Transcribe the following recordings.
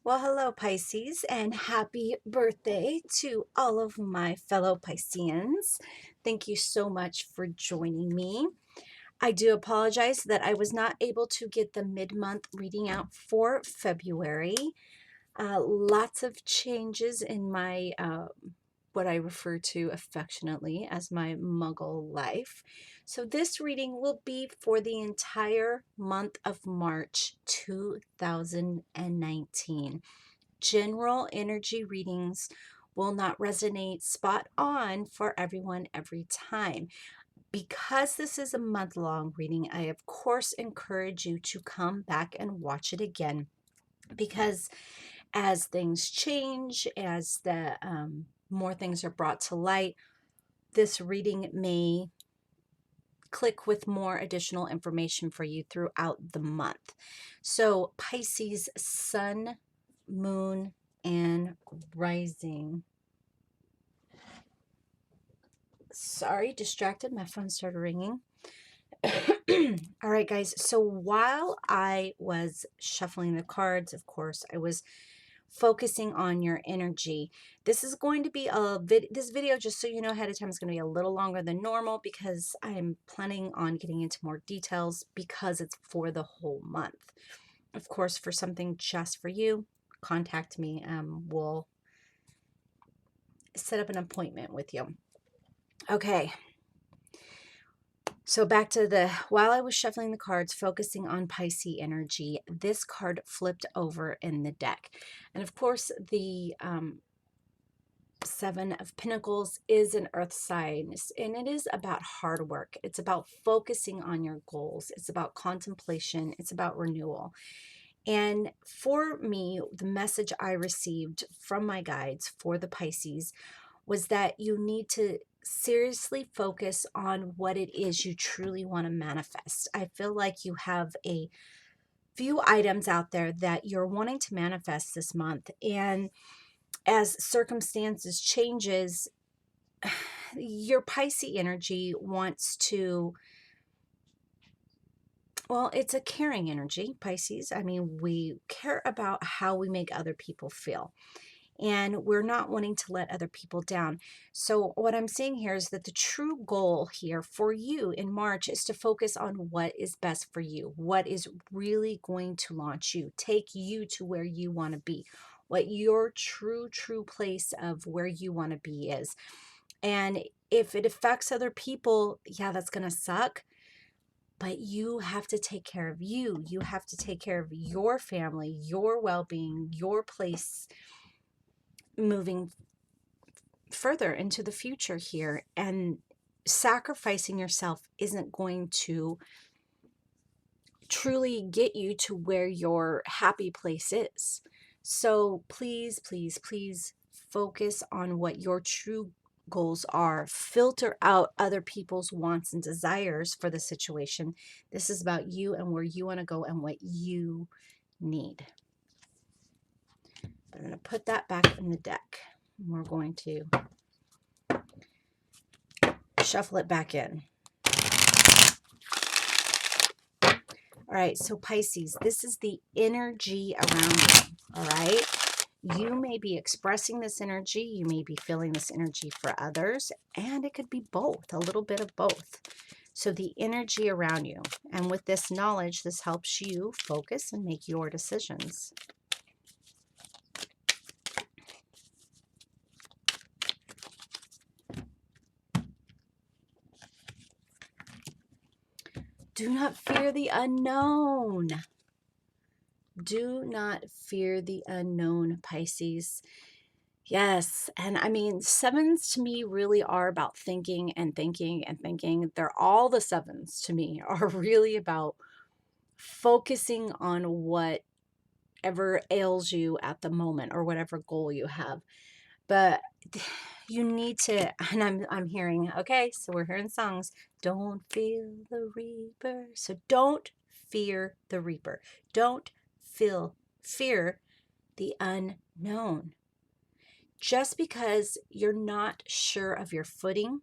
Well, hello, Pisces, and happy birthday to all of my fellow Pisceans. Thank you so much for joining me. I do apologize that I was not able to get the mid-month reading out for February. Lots of changes in my what I refer to affectionately as my muggle life. So this reading will be for the entire month of March 2019. General energy readings will not resonate spot on for everyone every time. Because this is a month-long reading, I of course encourage you to come back and watch it again, because as things change, as the more things are brought to light, this reading may click with more additional information for you throughout the month. So Pisces, sun, moon, and rising. Sorry, distracted. My phone started ringing. All right, guys. So while I was shuffling the cards, of course, I was focusing on your energy. This is going to be this video, just so you know ahead of time, is going to be a little longer than normal because I'm planning on getting into more details because it's for the whole month. Of course, for something just for you, contact me. We'll set up an appointment with you. Okay. So back to while I was shuffling the cards, focusing on Pisces energy, this card flipped over in the deck. And of course, the Seven of Pentacles is an earth sign, and it is about hard work. It's about focusing on your goals. It's about contemplation. It's about renewal. And for me, the message I received from my guides for the Pisces was that you need to seriously focus on what it is you truly want to manifest. I feel like you have a few items out there that you're wanting to manifest this month, and as circumstances changes, your Pisces energy wants to, well, it's a caring energy, Pisces. I mean, we care about how we make other people feel, and we're not wanting to let other people down. So what I'm saying here is that the true goal here for you in March is to focus on what is best for you, what is really going to launch you, take you to where you want to be, what your true place of where you want to be is. And if it affects other people, yeah, that's going to suck. But you have to take care of you. You have to take care of your family, your well-being, your place moving further into the future here. And sacrificing yourself isn't going to truly get you to where your happy place is. So please, please, please focus on what your true goals are. Filter out other people's wants and desires for the situation. This is about you and where you want to go and what you need. I'm going to put that back in the deck. We're going to shuffle it back in. All right, so Pisces, this is the energy around you, all right? You may be expressing this energy, you may be feeling this energy for others, and it could be both, a little bit of both. So the energy around you, and with this knowledge, this helps you focus and make your decisions. Do not fear the unknown. Do not fear the unknown, Pisces. Yes, and I mean, sevens to me really are about thinking and thinking and thinking. They're all the sevens to me are really about focusing on whatever ails you at the moment or whatever goal you have. But you need to, and I'm hearing, okay, so we're hearing songs. Don't feel the reaper. So don't fear the reaper. Don't fear the unknown. Just because you're not sure of your footing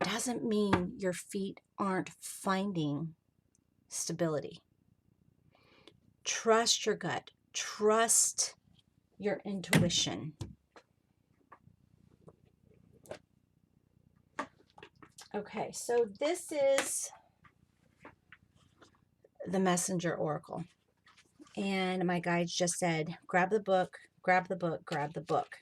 doesn't mean your feet aren't finding stability. Trust your gut. Trust your intuition. Okay, so this is the Messenger Oracle. And my guides just said, grab the book, grab the book, grab the book.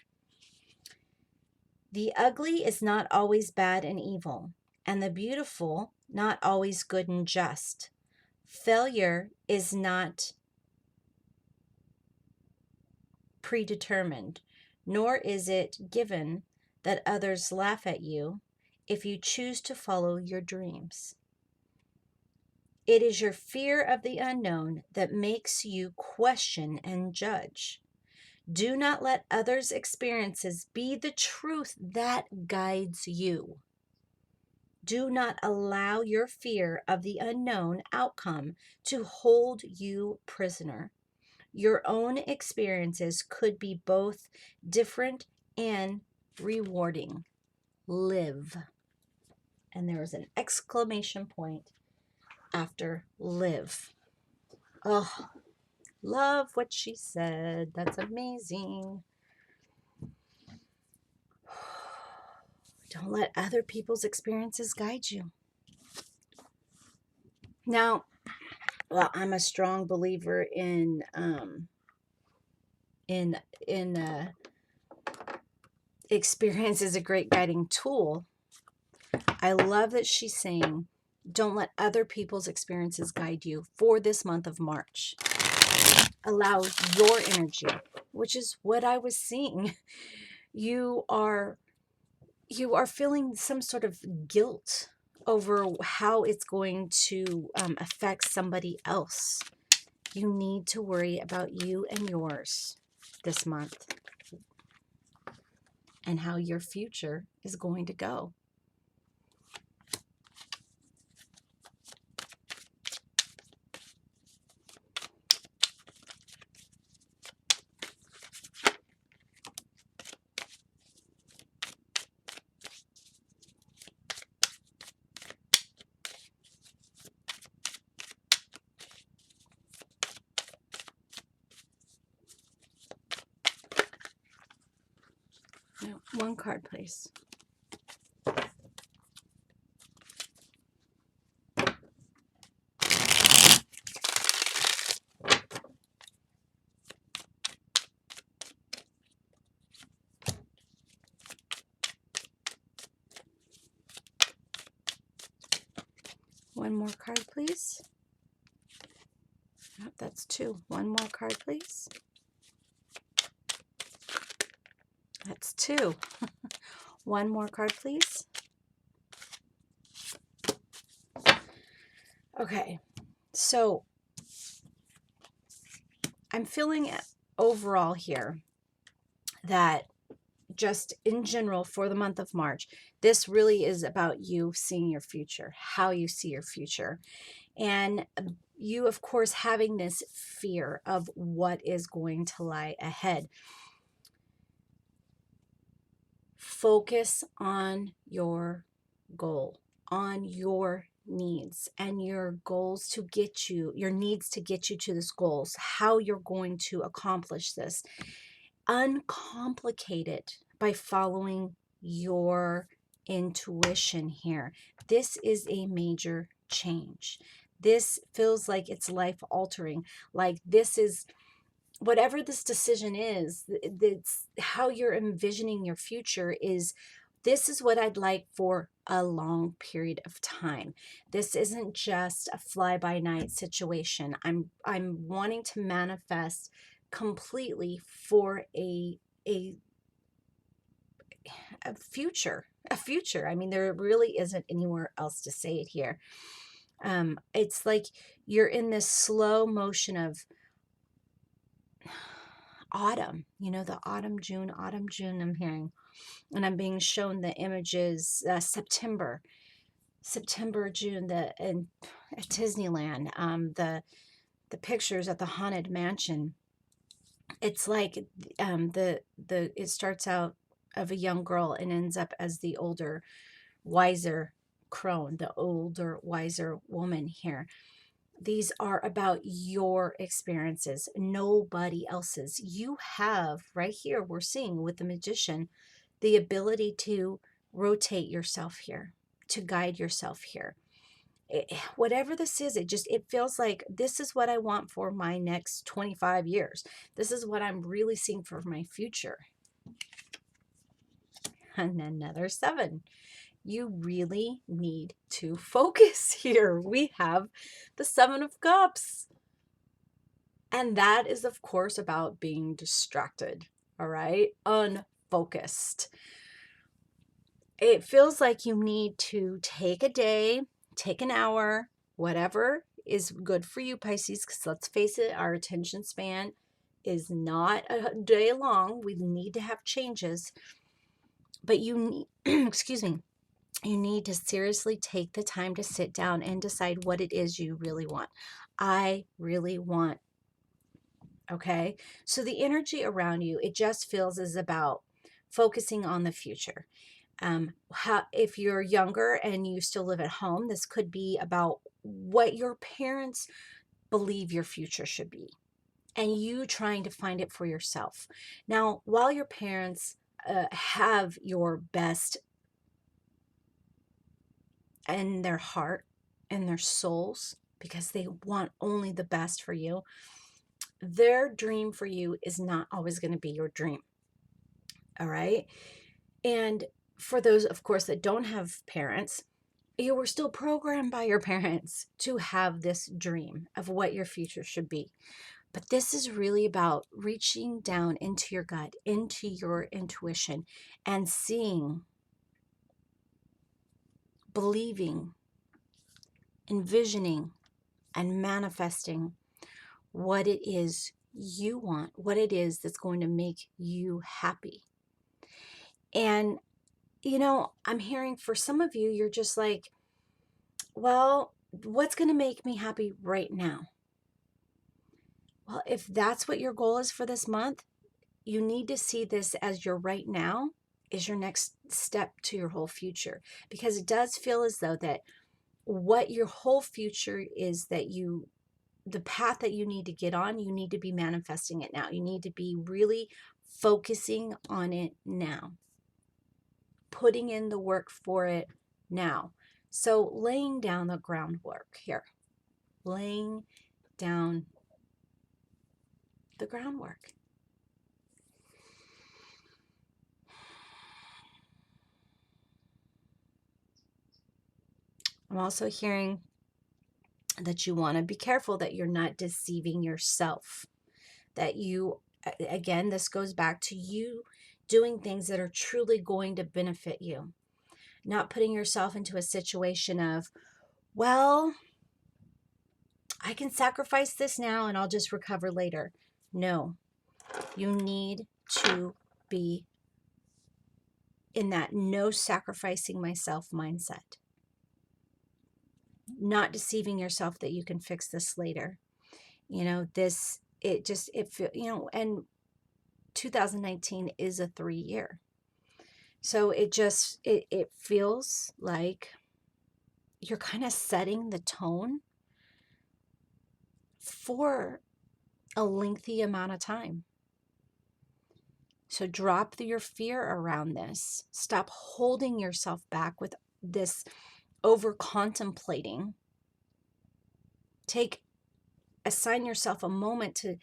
The ugly is not always bad and evil, and the beautiful not always good and just. Failure is not predetermined, nor is it given that others laugh at you if you choose to follow your dreams. It is your fear of the unknown that makes you question and judge. Do not let others' experiences be the truth that guides you. Do not allow your fear of the unknown outcome to hold you prisoner. Your own experiences could be both different and rewarding. Live. And there is an exclamation point after live. Oh, love what she said. That's amazing. Don't let other people's experiences guide you. Now, well, I'm a strong believer in experience is a great guiding tool. I love that she's saying, don't let other people's experiences guide you for this month of March. Allow your energy, which is what I was seeing. You are feeling some sort of guilt over how it's going to affect somebody else. You need to worry about you and yours this month and how your future is going to go. No, one card, please. One more card, please. Oh, that's two. One more card, please. That's two. One more card, please. Okay, so I'm feeling overall here that just in general for the month of March, this really is about you seeing your future, how you see your future. And you, of course, having this fear of what is going to lie ahead. Focus on your goal, on your needs and your goals to get you, your needs to get you to this goals, how you're going to accomplish this. Uncomplicate it by following your intuition here. This is a major change. This feels like it's life altering. Like this is whatever this decision is, it's how you're envisioning your future is this is what I'd like for a long period of time. This isn't just a fly-by-night situation. I'm wanting to manifest completely for a future. A future. I mean, there really isn't anywhere else to say it here. It's like you're in this slow motion of autumn, the autumn, June, I'm hearing. And I'm being shown the images, September, June, at Disneyland, the pictures at the Haunted Mansion. It's like it starts out of a young girl and ends up as the older, wiser crone, the older, wiser woman here. These are about your experiences, nobody else's. You have right here, we're seeing with the Magician, the ability to rotate yourself here, to guide yourself here. Whatever this is, it feels like this is what I want for my next 25 years. This is what I'm really seeing for my future. And another 7. You really need to focus here. We have the 7 of Cups. And that is, of course, about being distracted, all right? Unfocused. It feels like you need to take a day, take an hour, whatever is good for you, Pisces, because let's face it, our attention span is not a day long. We need to have changes. But you need, excuse me, you need to seriously take the time to sit down and decide what it is you really want. I really want, okay? So the energy around you, it just feels is about focusing on the future. How, if you're younger and you still live at home, this could be about what your parents believe your future should be and you trying to find it for yourself. Now, while your parents have your best in their heart and their souls because they want only the best for you, their dream for you is not always going to be your dream. All right. And for those, of course, that don't have parents, you were still programmed by your parents to have this dream of what your future should be. But this is really about reaching down into your gut, into your intuition, and seeing, believing, envisioning, and manifesting what it is you want, what it is that's going to make you happy. And, I'm hearing for some of you, you're just like, well, what's going to make me happy right now? Well, if that's what your goal is for this month, you need to see this as your right now is your next step to your whole future, because it does feel as though that what your whole future is, that the path that you need to get on, you need to be manifesting it now. You need to be really focusing on it now, putting in the work for it now. So laying down the groundwork here, laying down the groundwork. I'm also hearing that you want to be careful that you're not deceiving yourself. That you, again, this goes back to you doing things that are truly going to benefit you. Not putting yourself into a situation of, well, I can sacrifice this now and I'll just recover later. No, you need to be in that no sacrificing myself mindset. Not deceiving yourself that you can fix this later. And 2019 is a 3-year. So it feels like you're kind of setting the tone for a lengthy amount of time. So drop your fear around this. Stop holding yourself back with this over contemplating. Assign yourself a moment to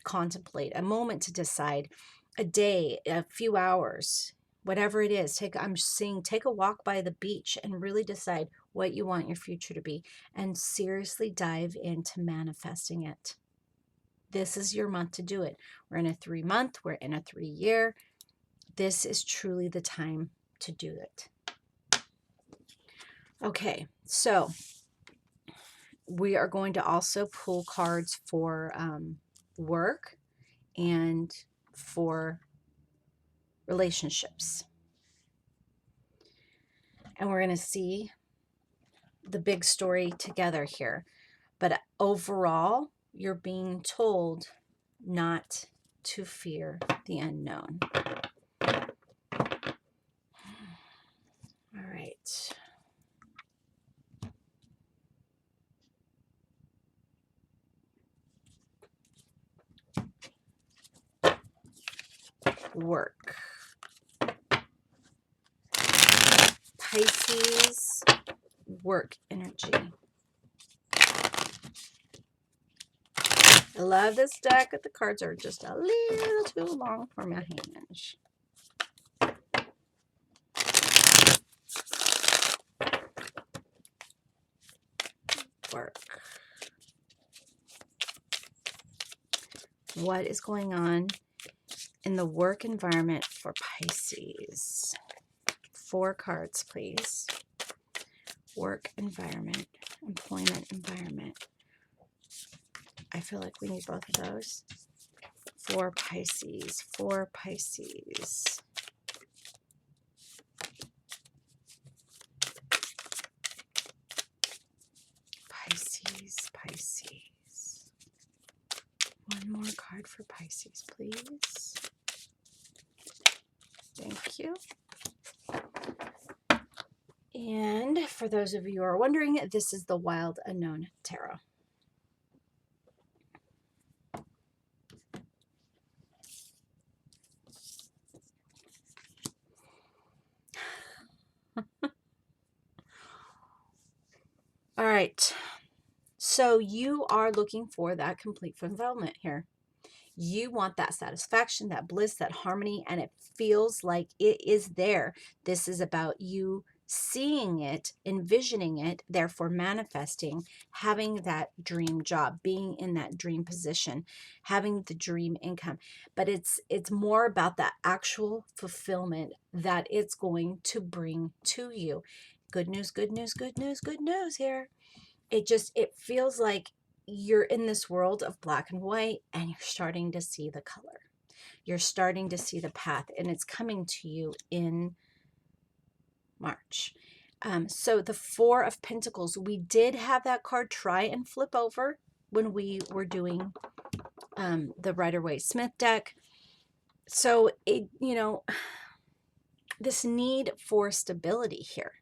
contemplate, a moment to decide, a day, a few hours, whatever it is. Take a walk by the beach and really decide what you want your future to be, and seriously dive into manifesting it. This is your month to do it. We're in a 3-month, we're in a 3-year. This is truly the time to do it. Okay, so we are going to also pull cards for work and for relationships. And we're going to see the big story together here. But overall, you're being told not to fear the unknown. All right. work. Pisces, work energy. I love this deck, but the cards are just a little too long for my hands. Work. What is going on in the work environment for Pisces? 4 cards, please. Work environment, employment environment. I feel like we need both of those. For Pisces, for Pisces. Pisces, Pisces. One more card for Pisces, please. Thank you. And for those of you who are wondering, this is the Wild Unknown Tarot. All right. So you are looking for that complete fulfillment here. You want that satisfaction, that bliss, that harmony, and it feels like it is there. This is about you seeing it, envisioning it, therefore manifesting, having that dream job, being in that dream position, having the dream income. But it's more about that actual fulfillment that it's going to bring to you. Good news, good news, good news, good news here. It feels like you're in this world of black and white and you're starting to see the color. You're starting to see the path, and it's coming to you in March. So the 4 of Pentacles, we did have that card try and flip over when we were doing the Rider-Waite-Smith deck. So it, this need for stability here.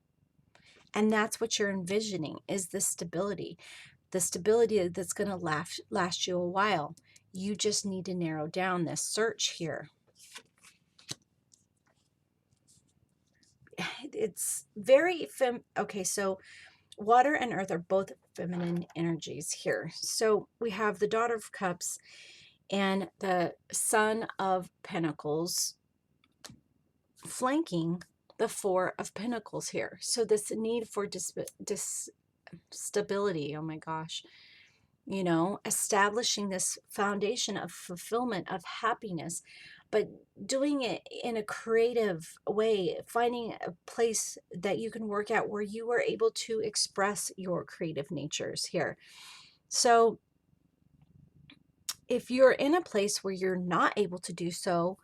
And that's what you're envisioning, is the stability that's going to last you a while. You just need to narrow down this search here. It's very okay, so water and earth are both feminine energies here. So we have the Daughter of Cups and the Son of Pentacles flanking the 4 of Pentacles here. So this need for stability, oh my gosh, establishing this foundation of fulfillment, of happiness, but doing it in a creative way, finding a place that you can work at where you are able to express your creative natures here. So if you're in a place where you're not able to do so,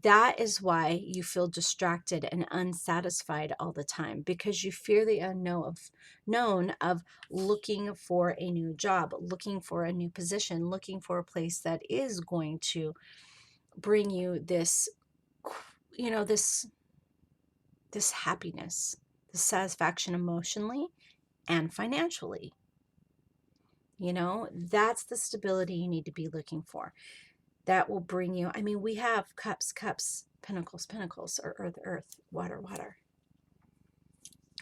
that is why you feel distracted and unsatisfied all the time, because you fear the unknown of looking for a new job, looking for a new position, looking for a place that is going to bring you this, this happiness, this satisfaction emotionally and financially. That's the stability you need to be looking for. That will bring you, we have cups, pentacles, or earth, water.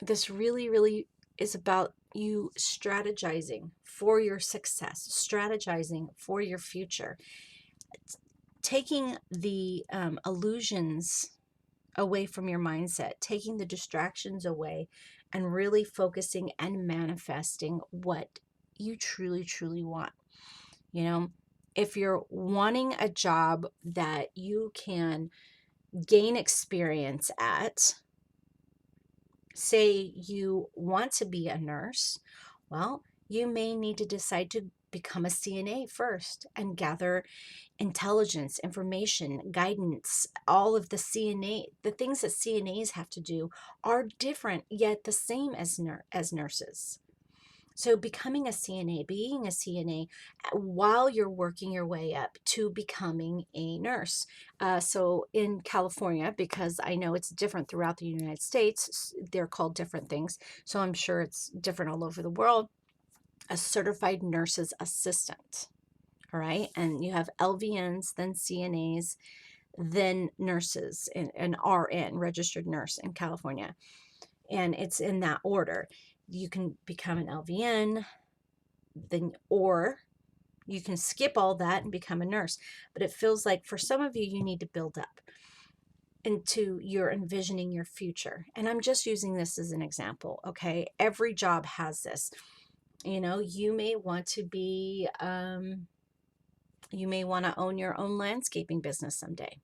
This really, really is about you strategizing for your success, strategizing for your future, taking the illusions away from your mindset, taking the distractions away, and really focusing and manifesting what you truly, truly want. If you're wanting a job that you can gain experience at, say you want to be a nurse, well, you may need to decide to become a CNA first and gather intelligence, information, guidance. All of the things that CNAs have to do are different, yet the same as nurses. So becoming a CNA, being a CNA while you're working your way up to becoming a nurse. So in California, because I know it's different throughout the United States, they're called different things. So I'm sure it's different all over the world. A certified nurse's assistant. All right. And you have LVNs, then CNAs, than nurses and an RN, registered nurse in California. And it's in that order. You can become an LVN, then, or you can skip all that and become a nurse. But it feels like for some of you, you need to build up into your envisioning your future. And I'm just using this as an example, okay? Every job has this. You know, you may want to be, you may want to own your own landscaping business someday.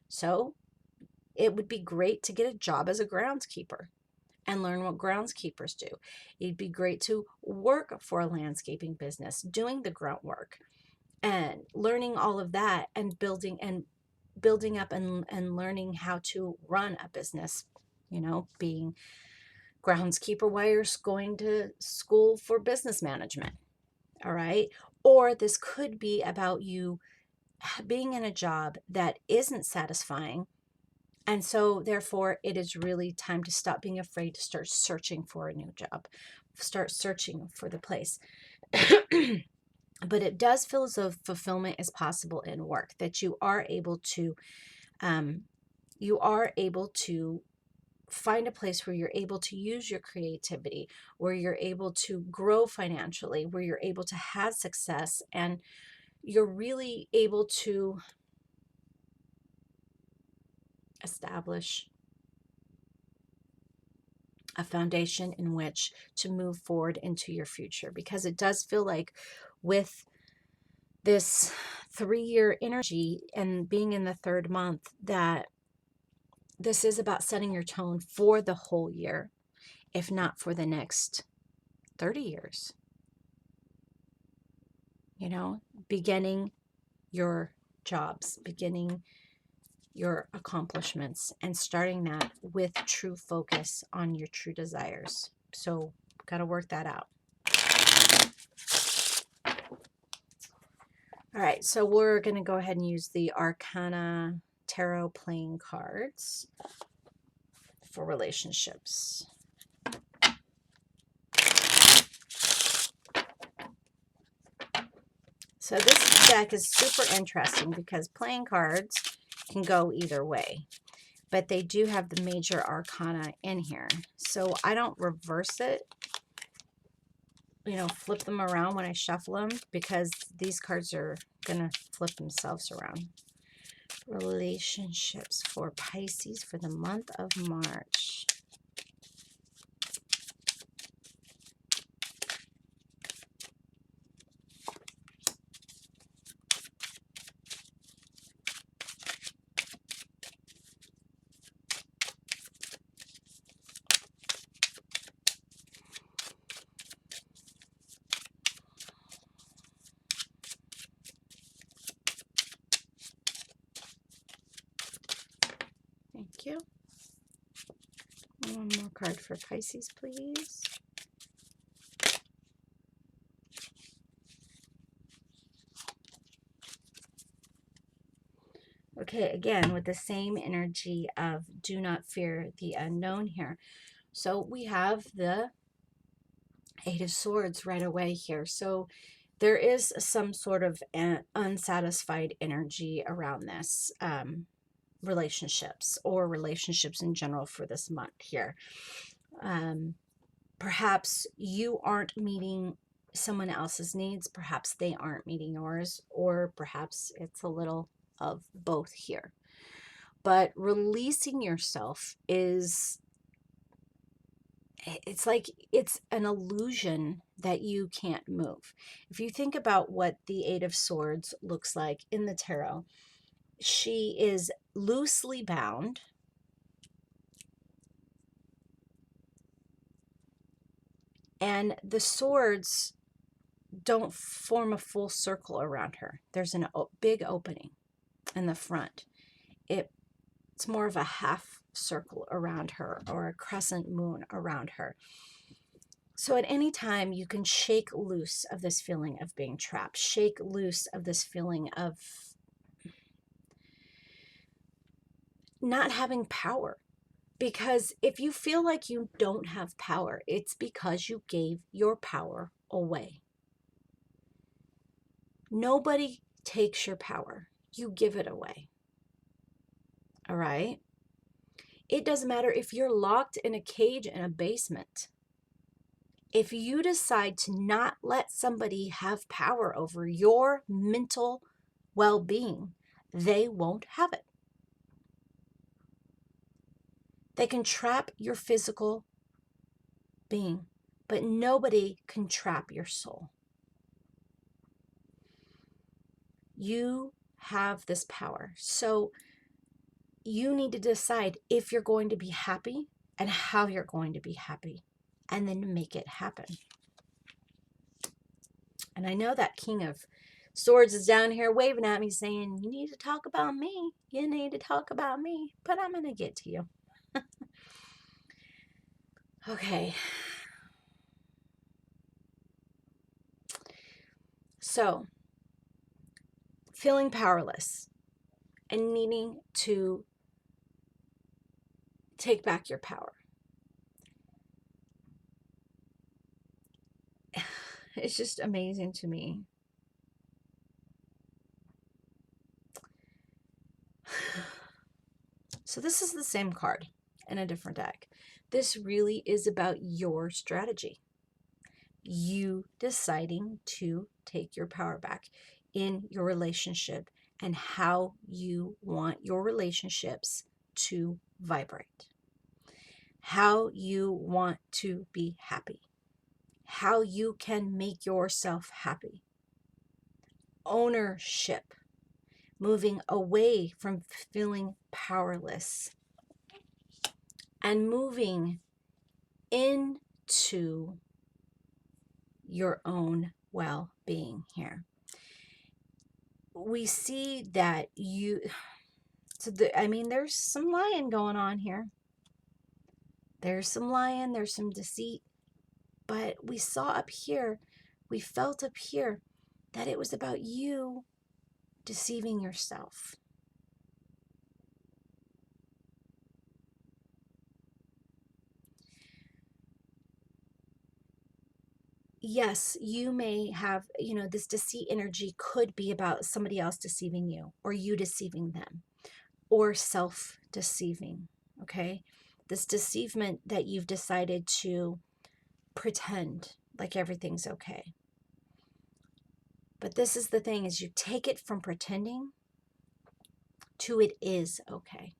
So it would be great to get a job as a groundskeeper and learn what groundskeepers do. It'd be great to work for a landscaping business, doing the grunt work and learning all of that and building up and learning how to run a business, you know, being groundskeeper while you're going to school for business management. All right. Or this could be about you being in a job that isn't satisfying. And so, therefore, it is really time to stop being afraid to start searching for a new job, start searching for the place. But it does feel as though fulfillment is possible in work, that you are able to find a place where you're able to use your creativity, where you're able to grow financially, where you're able to have success, and you're really able to establish a foundation in which to move forward into your future. Because it does feel like with this 3-year energy and being in the 3rd month that this is about setting your tone for the whole year, if not for the next 30 years. You know, beginning your jobs, beginning your accomplishments, and starting that with true focus on your true desires. So, got to work that out. All right, so we're going to go ahead and use the Arcana Tarot playing cards for relationships. So this deck is super interesting because playing cards can go either way, but they do have the major arcana in here. So I don't reverse it, you know, flip them around when I shuffle them, because these cards are going to flip themselves around. Relationships for Pisces for the month of March. Thank you. One more card for Pisces, please. Okay, again, with the same energy of do not fear the unknown here. So we have the 8 of Swords right away here. So there is some sort of unsatisfied energy around this relationships or relationships in general for this month here. Perhaps you aren't meeting someone else's needs. Perhaps they aren't meeting yours, or perhaps it's a little of both here. But releasing yourself is, it's like it's an illusion that you can't move. If you think about what the 8 of Swords looks like in the tarot, she is loosely bound, and the swords don't form a full circle around her. There's a big opening in the front. It's more of a half circle around her, or a crescent moon around her. So at any time, you can shake loose of this feeling of being trapped, shake loose of this feeling of not having power. Because if you feel like you don't have power, it's because you gave your power away. Nobody takes your power. You give it away. All right. It doesn't matter if you're locked in a cage in a basement. If you decide to not let somebody have power over your mental well-being, they won't have it. They can trap your physical being, but nobody can trap your soul. You have this power. So you need to decide if you're going to be happy and how you're going to be happy, and then make it happen. And I know that King of Swords is down here waving at me saying, you need to talk about me. You need to talk about me. But I'm going to get to you. Okay. So, feeling powerless and needing to take back your power. It's just amazing to me. So this is the same card in a different deck. This really is about your strategy. You deciding to take your power back in your relationship and how you want your relationships to vibrate. How you want to be happy. How you can make yourself happy. Ownership. Moving away from feeling powerless and moving into your own well-being here. We see that there's some lying going on here. There's some lying, there's some deceit, but we saw up here, we felt up here that it was about you deceiving yourself. Yes, you may have, this deceit energy could be about somebody else deceiving you or you deceiving them or self-deceiving, okay? This deceivement that you've decided to pretend like everything's okay. But this is the thing, is you take it from pretending to it is okay.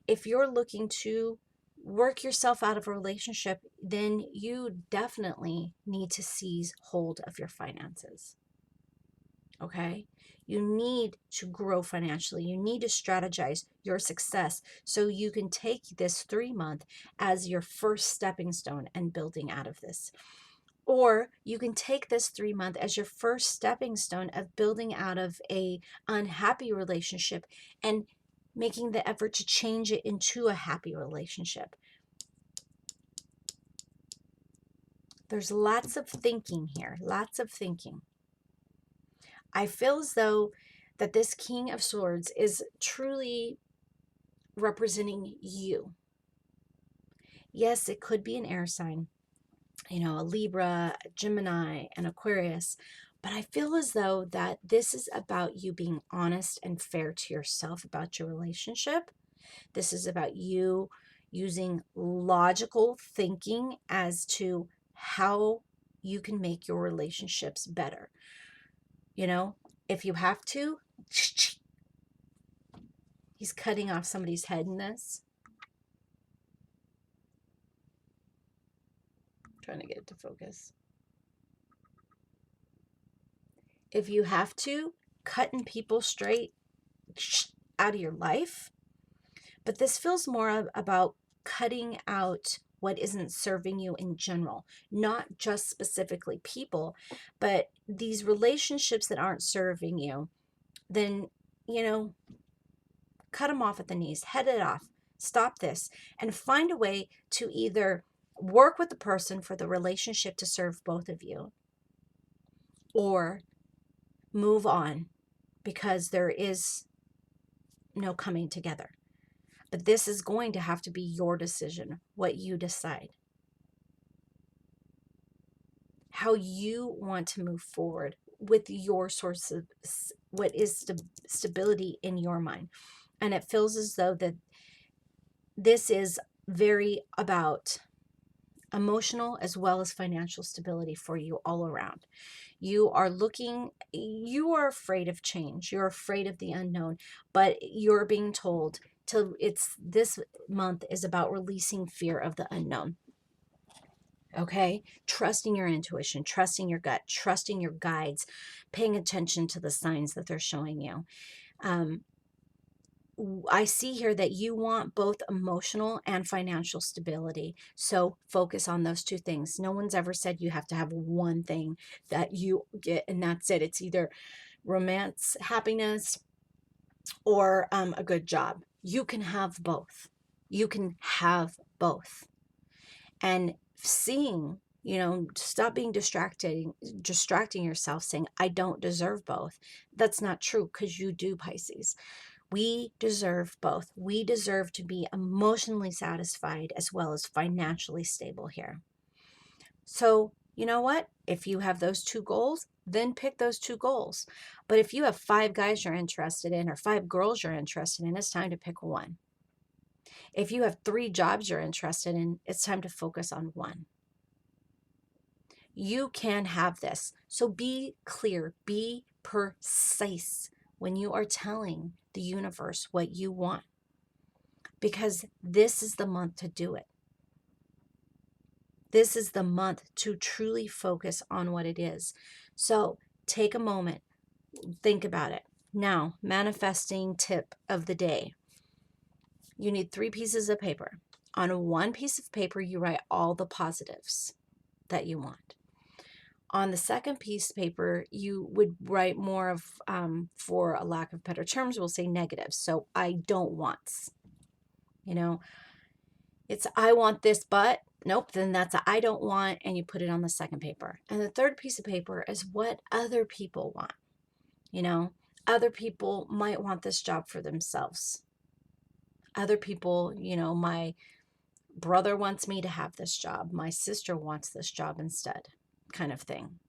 If you're looking to work yourself out of a relationship, then you definitely need to seize hold of your finances. Okay? You need to grow financially. You need to strategize your success so you can take this 3-month as your first stepping stone and building out of this. Or you can take this 3-month as your first stepping stone of building out of a unhappy relationship and making the effort to change it into a happy relationship. There's lots of thinking here, lots of thinking. I feel as though that this King of Swords is truly representing you. Yes, it could be an air sign, a Libra, a Gemini, an Aquarius, but I feel as though that this is about you being honest and fair to yourself about your relationship. This is about you using logical thinking as to how you can make your relationships better. If you have to, he's cutting off somebody's head in this. I'm trying to get it to focus. If you have to, cutting people straight out of your life. But this feels more about cutting out what isn't serving you in general, not just specifically people, but these relationships that aren't serving you, then, cut them off at the knees, head it off, stop this, and find a way to either work with the person for the relationship to serve both of you or move on because there is no coming together. But this is going to have to be your decision, what you decide. How you want to move forward with your source of what is stability in your mind. And it feels as though that this is very about emotional as well as financial stability for you all around. You are afraid of change. You're afraid of the unknown, but you're being told this month is about releasing fear of the unknown. Okay? Trusting your intuition, trusting your gut, trusting your guides, paying attention to the signs that they're showing you. I see here that you want both emotional and financial stability. So focus on those two things. No one's ever said you have to have one thing that you get and that's it. It's either romance, happiness, or a good job. You can have both. You can have both. And seeing, stop being distracting yourself saying, I don't deserve both. That's not true, because you do, Pisces. We deserve both. We deserve to be emotionally satisfied as well as financially stable here. So, you know what? If you have those two goals, then pick those two goals. But if you have 5 guys you're interested in or 5 girls you're interested in, it's time to pick one. If you have 3 jobs you're interested in, it's time to focus on one. You can have this. So be clear, be precise when you are telling the universe what you want, because this is the month to do it. This is the month to truly focus on what it is. So take a moment, think about it. Now, manifesting tip of the day. You need 3 pieces of paper. On one piece of paper, you write all the positives that you want. On the second piece of paper, you would write more of, for a lack of better terms, we'll say negatives. So I don't wants. It's I want this, but nope, then that's a I don't want, and you put it on the second paper. And the third piece of paper is what other people want. Other people might want this job for themselves. Other people, my brother wants me to have this job. My sister wants this job instead, kind of thing.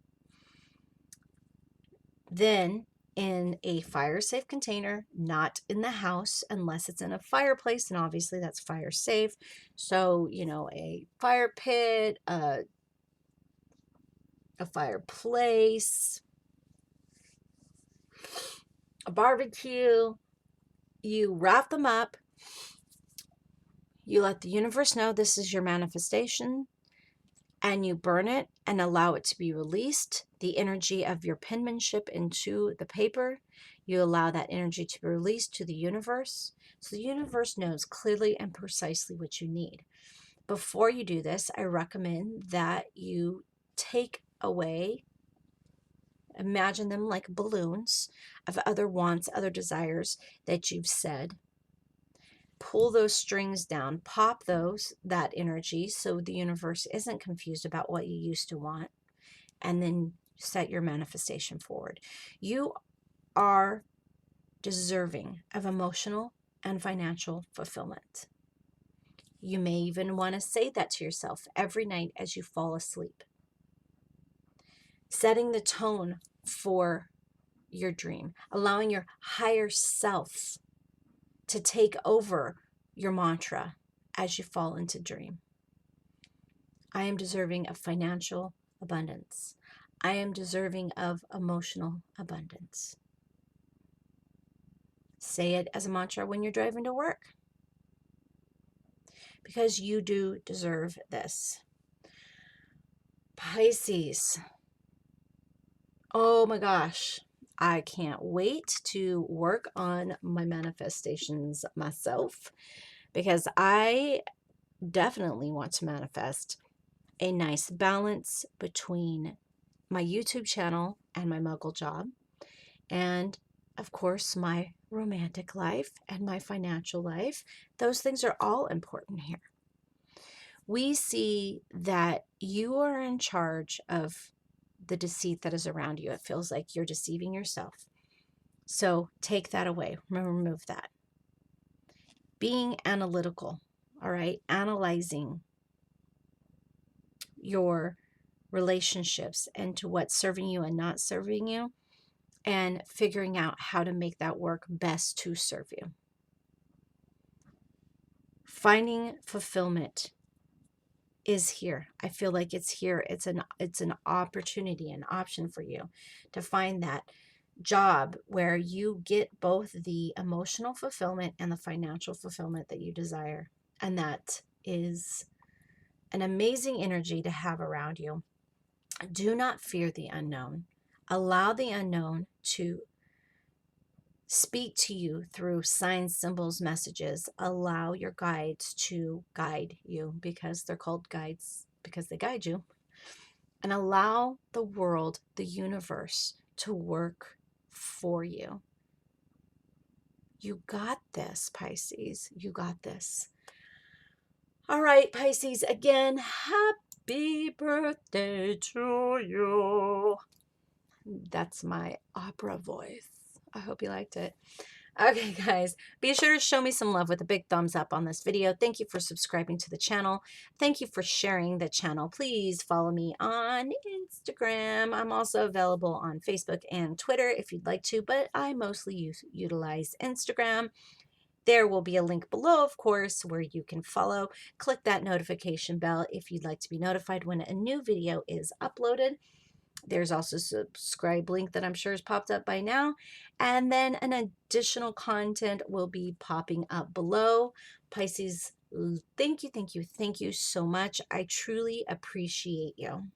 Then in a fire safe container, not in the house unless it's in a fireplace, and obviously that's fire safe. So, a fire pit, a fireplace, a barbecue. You wrap them up. You let the universe know this is your manifestation, and you burn it and allow it to be released, the energy of your penmanship into the paper. You allow that energy to be released to the universe. So the universe knows clearly and precisely what you need. Before you do this, I recommend that you take away, imagine them like balloons of other wants, other desires that you've said. Pull those strings down, pop that energy so the universe isn't confused about what you used to want, and then set your manifestation forward. You are deserving of emotional and financial fulfillment. You may even want to say that to yourself every night as you fall asleep, setting the tone for your dream, allowing your higher self to take over your mantra as you fall into dream. I am deserving of financial abundance. I am deserving of emotional abundance. Say it as a mantra when you're driving to work, because you do deserve this. Pisces. Oh my gosh. I can't wait to work on my manifestations myself, because I definitely want to manifest a nice balance between my YouTube channel and my muggle job, and of course my romantic life and my financial life. Those things are all important here. We see that you are in charge of the deceit that is around you. It feels like you're deceiving yourself. So take that away, remove that. Being analytical, all right? Analyzing your relationships and to what's serving you and not serving you, and figuring out how to make that work best to serve you. Finding fulfillment is here. I feel like it's here. It's an opportunity, an option for you to find that job where you get both the emotional fulfillment and the financial fulfillment that you desire. And that is an amazing energy to have around you. Do not fear the unknown. Allow the unknown to speak to you through signs, symbols, messages. Allow your guides to guide you, because they're called guides because they guide you. And allow the world, the universe, to work for you. You got this, Pisces. You got this. All right, Pisces, again, happy birthday to you. That's my opera voice. I hope you liked it. Okay, guys, be sure to show me some love with a big thumbs up on this video. Thank you for subscribing to the channel. Thank you for sharing the channel. Please follow me on Instagram. I'm also available on Facebook and Twitter if you'd like to, but I mostly utilize Instagram. There will be a link below, of course, where you can follow. Click that notification bell if you'd like to be notified when a new video is uploaded. There's also a subscribe link that I'm sure has popped up by now. And then an additional content will be popping up below. Pisces, thank you, thank you, thank you so much. I truly appreciate you.